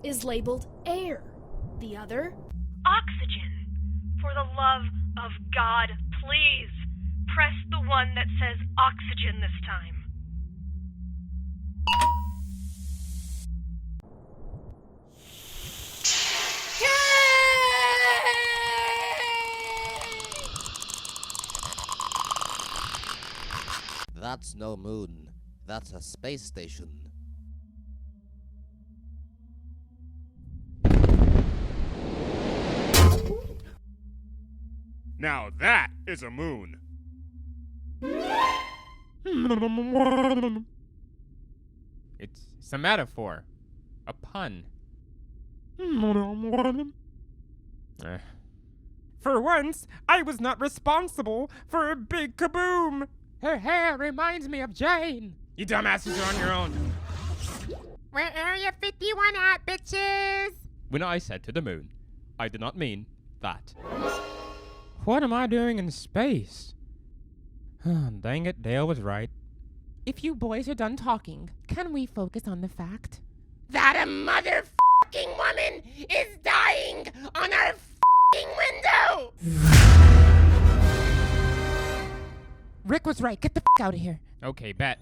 is labeled air. The other? Oxygen. For the love of God, please, press the one that says oxygen this time. That's no moon. That's a space station. Now that is a moon. It's a metaphor. A pun. For once, I was not responsible for a big kaboom. Her hair reminds me of Jane. You dumbasses are on your own. Where Area 51 at, bitches? When I said to the moon, I did not mean that. What am I doing in space? Dang it, Dale was right. If you boys are done talking, can we focus on the fact that a motherfucking woman is dying on our fucking window? Rick was right. Get the out of here. Okay, bet.